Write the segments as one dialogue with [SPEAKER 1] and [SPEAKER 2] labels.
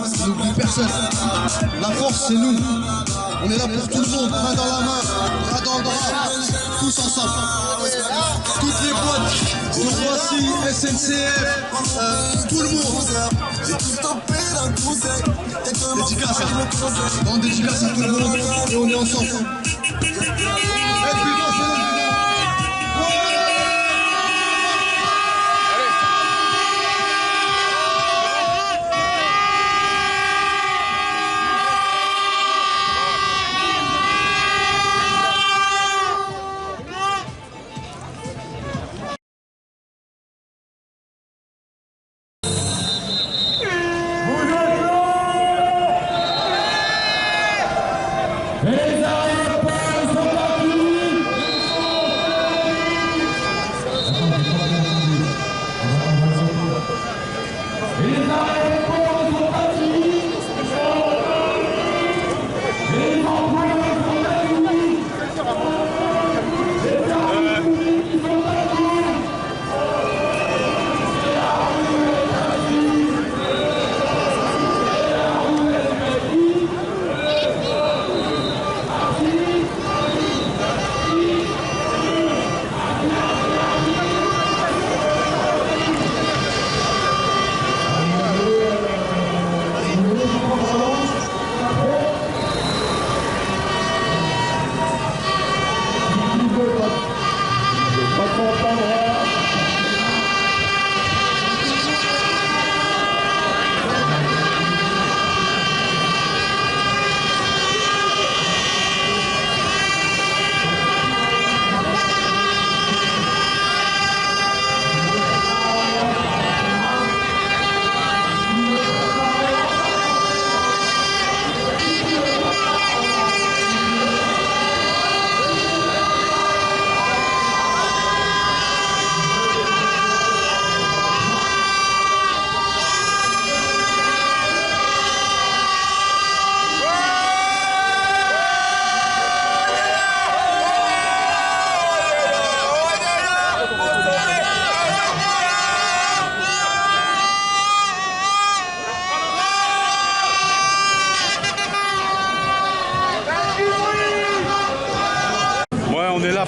[SPEAKER 1] ça n'oublie personne. La force, c'est nous. On est là pour tout le monde, main dans la main, bras dans le bras, tous ensemble. Toutes les boîtes, on voici SNCF, tout le monde. Dédicace, on dédicace à tout le monde et on est ensemble.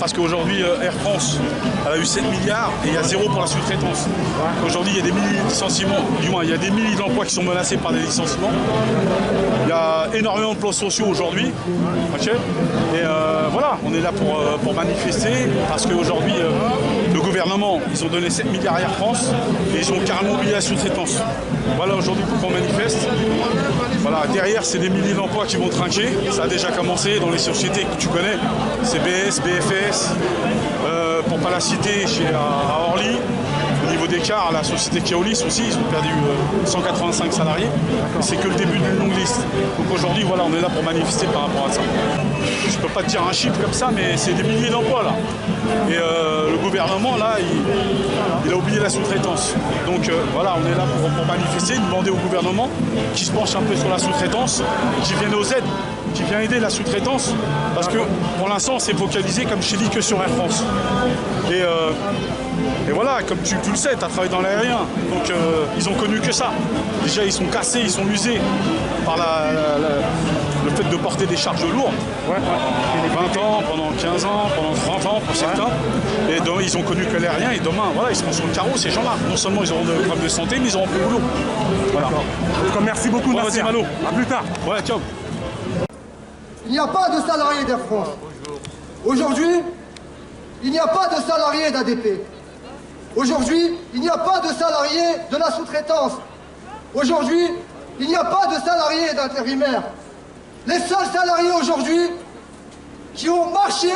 [SPEAKER 2] Parce qu'aujourd'hui, Air France elle a eu 7 milliards et il y a 0 pour la sous-traitance. Aujourd'hui, il y a des milliers de licenciements, du moins il y a des milliers d'emplois qui sont menacés par des licenciements. Il y a énormément de plans sociaux aujourd'hui. Okay, et voilà, on est là pour manifester parce qu'aujourd'hui, le gouvernement, ils ont donné 7 milliards à Air France et ils ont carrément oublié la sous-traitance. Voilà aujourd'hui pourquoi on manifeste. Voilà, derrière, c'est des milliers d'emplois qui vont trinquer. Ça a déjà commencé dans les sociétés que tu connais, CBS, BFS, pour pas la citer, à Orly. Au niveau des cars, la société Keolis aussi, ils ont perdu 185 salariés. C'est que le début d'une longue liste. Donc aujourd'hui, voilà, on est là pour manifester par rapport à ça. Je peux pas te dire un chiffre comme ça, mais c'est des milliers d'emplois là. Et le gouvernement, là, il a oublié la sous-traitance. Donc voilà, on est là pour manifester, demander au gouvernement qui se penche un peu sur la sous-traitance, qui vienne aux aides, qui vient aider la sous-traitance. Parce que pour l'instant, on s'est focalisé, comme je t'ai dit, que sur Air France. Et voilà, comme tu le sais, tu as travaillé dans l'aérien, donc ils ont connu que ça. Déjà, ils sont cassés, ils sont usés par le fait de porter des charges lourdes. Ouais. 20 ans, pendant 15 ans, pendant 30 ans pour certains. Et donc, ils ont connu que l'aérien et demain, voilà, ils seront sur le carreau, ces gens-là. Non seulement ils auront des problèmes de santé, mais ils auront plus de boulot. Voilà.
[SPEAKER 3] Merci beaucoup,
[SPEAKER 2] bon, vas-y, Malo.
[SPEAKER 3] À plus tard.
[SPEAKER 2] Ouais, ciao.
[SPEAKER 4] Il n'y a pas de salariés d'Air France. Aujourd'hui, il n'y a pas de salariés d'ADP. Aujourd'hui, il n'y a pas de salariés de la sous-traitance. Aujourd'hui, il n'y a pas de salariés d'intérimaires. Les seuls salariés aujourd'hui qui ont marché,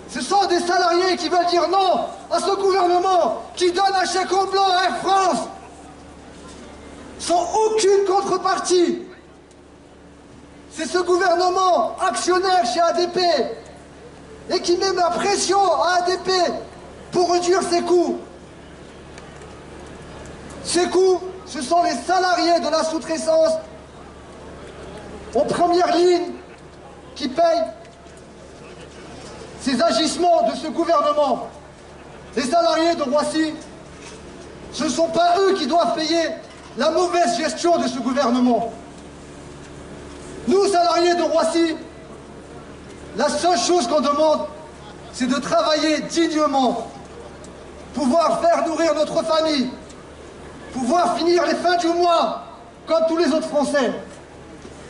[SPEAKER 4] ce sont des salariés qui veulent dire non à ce gouvernement qui donne un chèque au blanc à Air France sans aucune contrepartie. C'est ce gouvernement actionnaire chez ADP et qui met la pression à ADP pour réduire ses coûts. Ces coûts, ce sont les salariés de la sous-traitance en première ligne qui payent ces agissements de ce gouvernement. Les salariés de Roissy, ce ne sont pas eux qui doivent payer la mauvaise gestion de ce gouvernement. Nous, salariés de Roissy, la seule chose qu'on demande, c'est de travailler dignement, pouvoir faire nourrir notre famille, pouvoir finir les fins du mois comme tous les autres Français.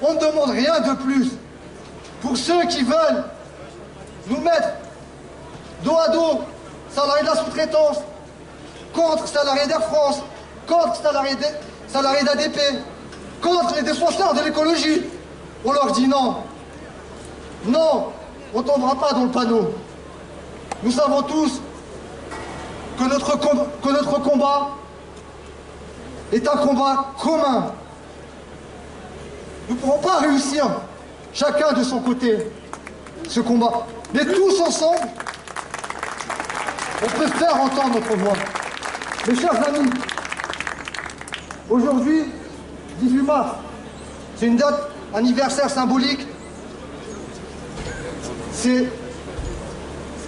[SPEAKER 4] On ne demande rien de plus. Pour ceux qui veulent nous mettre dos à dos, salariés de la sous-traitance, contre salariés d'Air France, contre salariés d'ADP, contre les défenseurs de l'écologie, on leur dit non. Non, on ne tombera pas dans le panneau. Nous savons tous que notre combat est un combat commun. Nous ne pourrons pas réussir, chacun de son côté, ce combat. Mais tous ensemble, on peut faire entendre notre voix. Mes chers amis, aujourd'hui, 18 mars, c'est une date anniversaire symbolique. C'est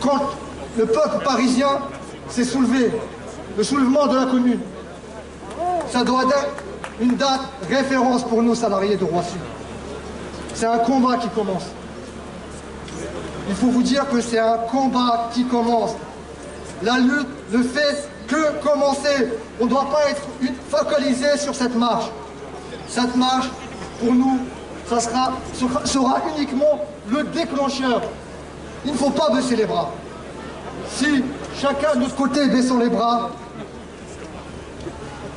[SPEAKER 4] quand le peuple parisien s'est soulevé, le soulèvement de la Commune. Ça doit être une date référence pour nous, salariés de Roissy. C'est un combat qui commence. Il faut vous dire que c'est un combat qui commence. La lutte ne fait que commencer. On ne doit pas être focalisé sur cette marche. Cette marche, pour nous, ça sera uniquement le déclencheur. Il ne faut pas baisser les bras. Si chacun de notre côté baissons les bras,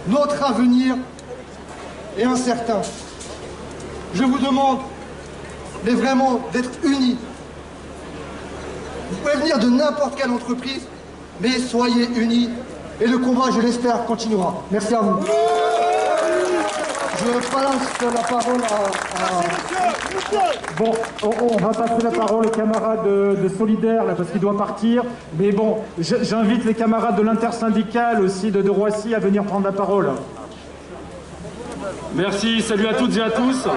[SPEAKER 4] notre avenir est incertain. Je vous demande, mais vraiment, d'être unis. Vous pouvez venir de n'importe quelle entreprise, mais soyez unis. Et le combat, je l'espère, continuera. Merci à vous. Je passe la parole à...
[SPEAKER 3] Bon, on va passer la parole aux camarades de Solidaire, là, parce qu'il doit partir. Mais bon, j'invite les camarades de l'intersyndicale aussi de Roissy à venir prendre la parole.
[SPEAKER 5] Merci, salut à toutes et à tous.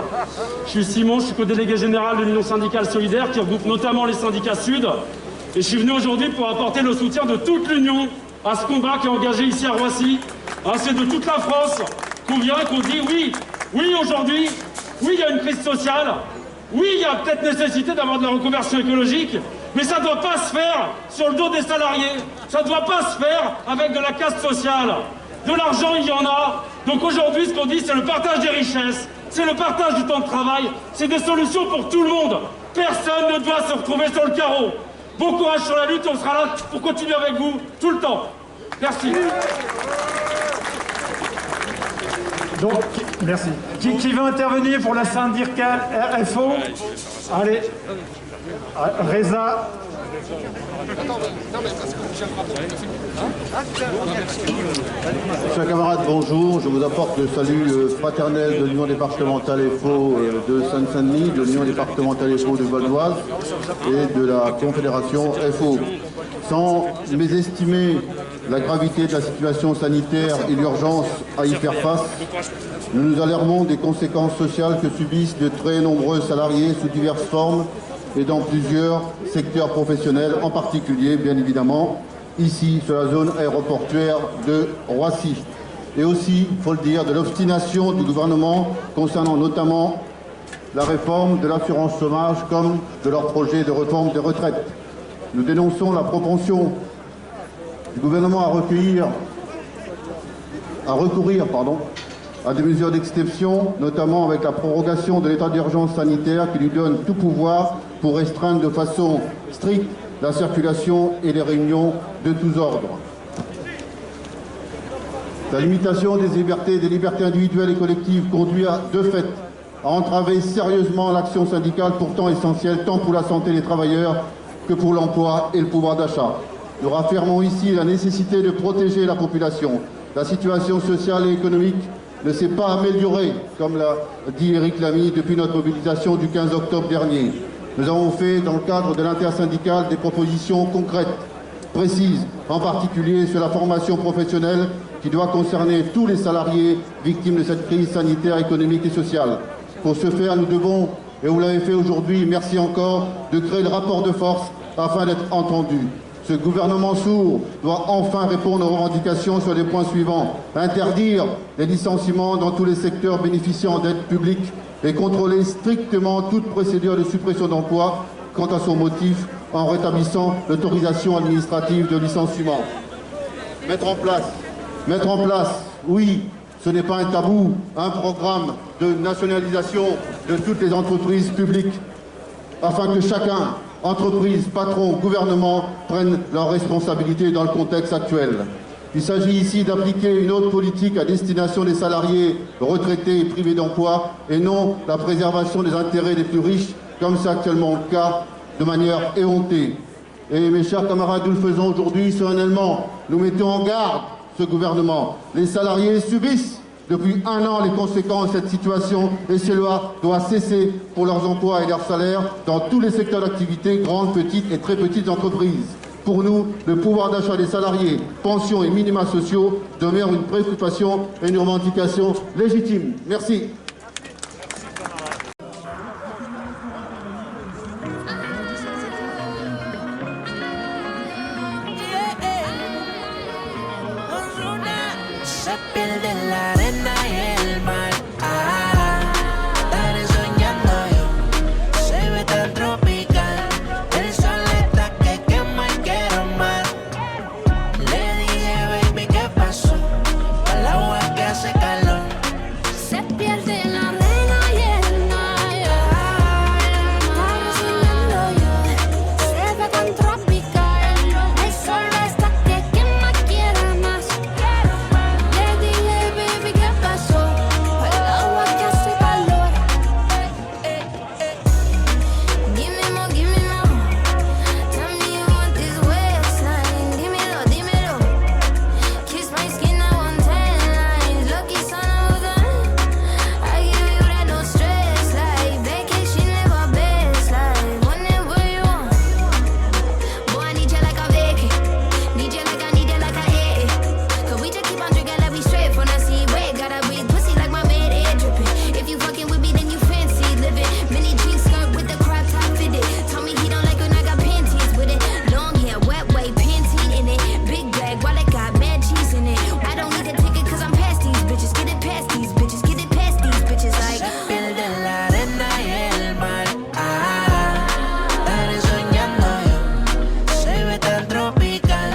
[SPEAKER 5] Je suis Simon, je suis co-délégué général de l'Union syndicale solidaire qui regroupe notamment les syndicats Sud. Et je suis venu aujourd'hui pour apporter le soutien de toute l'Union à ce combat qui est engagé ici à Roissy. C'est de toute la France qu'on vient, qu'on dit oui aujourd'hui, oui il y a une crise sociale, oui il y a peut-être nécessité d'avoir de la reconversion écologique, mais ça ne doit pas se faire sur le dos des salariés, ça ne doit pas se faire avec de la caste sociale. De l'argent, il y en a. Donc aujourd'hui, ce qu'on dit, c'est le partage des richesses, c'est le partage du temps de travail, c'est des solutions pour tout le monde. Personne ne doit se retrouver sur le carreau. Bon courage sur la lutte, on sera là pour continuer avec vous tout le temps. Merci.
[SPEAKER 3] Donc, merci. Qui veut intervenir pour la syndicale RFO? Allez. Reza.
[SPEAKER 6] Chers camarades, bonjour. Je vous apporte le salut fraternel de l'Union départementale FO de Seine-Saint-Denis, de l'Union départementale FO de Val d'Oise et de la Confédération FO. Sans mésestimer la gravité de la situation sanitaire et l'urgence à y faire face, nous nous alarmons des conséquences sociales que subissent de très nombreux salariés sous diverses formes et dans plusieurs secteurs professionnels, en particulier, bien évidemment, ici, sur la zone aéroportuaire de Roissy. Et aussi, il faut le dire, de l'obstination du gouvernement concernant notamment la réforme de l'assurance chômage comme de leur projet de réforme des retraites. Nous dénonçons la propension du gouvernement à recourir à des mesures d'exception, notamment avec la prorogation de l'état d'urgence sanitaire qui lui donne tout pouvoir pour restreindre de façon stricte la circulation et les réunions de tous ordres. La limitation des libertés individuelles et collectives conduit de fait à entraver sérieusement l'action syndicale pourtant essentielle tant pour la santé des travailleurs que pour l'emploi et le pouvoir d'achat. Nous réaffirmons ici la nécessité de protéger la population. La situation sociale et économique ne s'est pas améliorée, comme l'a dit Éric Lamy, depuis notre mobilisation du 15 octobre dernier. Nous avons fait, dans le cadre de l'intersyndicale, des propositions concrètes, précises, en particulier sur la formation professionnelle qui doit concerner tous les salariés victimes de cette crise sanitaire, économique et sociale. Pour ce faire, nous devons, et vous l'avez fait aujourd'hui, merci encore, de créer le rapport de force afin d'être entendus. Ce gouvernement sourd doit enfin répondre aux revendications sur les points suivants. Interdire les licenciements dans tous les secteurs bénéficiant d'aides publiques et contrôler strictement toute procédure de suppression d'emploi quant à son motif en rétablissant l'autorisation administrative de licenciement. Mettre en place, oui, ce n'est pas un tabou, un programme de nationalisation de toutes les entreprises publiques afin que chacun, entreprise, patron, gouvernement, prennent leurs responsabilités dans le contexte actuel. Il s'agit ici d'appliquer une autre politique à destination des salariés retraités et privés d'emploi et non la préservation des intérêts des plus riches, comme c'est actuellement le cas, de manière éhontée. Et mes chers camarades, nous le faisons aujourd'hui solennellement. Nous mettons en garde ce gouvernement. Les salariés subissent depuis 1 an les conséquences de cette situation et cela doit cesser pour leurs emplois et leurs salaires dans tous les secteurs d'activité, grandes, petites et très petites entreprises. Pour nous, le pouvoir d'achat des salariés, pensions et minima sociaux demeure une préoccupation et une revendication légitime. Merci.
[SPEAKER 7] Se pierde en la arena y el mar. Estaré soñando yo. Se ve tan tropical. El sol está que quema y quiero más. Le dije, baby, ¿qué pasó? El agua que hace calor.
[SPEAKER 8] Se pierde en la arena y el mar. Estaré soñando yo. Se ve tan tropical.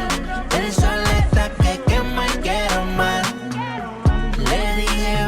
[SPEAKER 8] El sol está que quema y quiero más.
[SPEAKER 7] Le dije,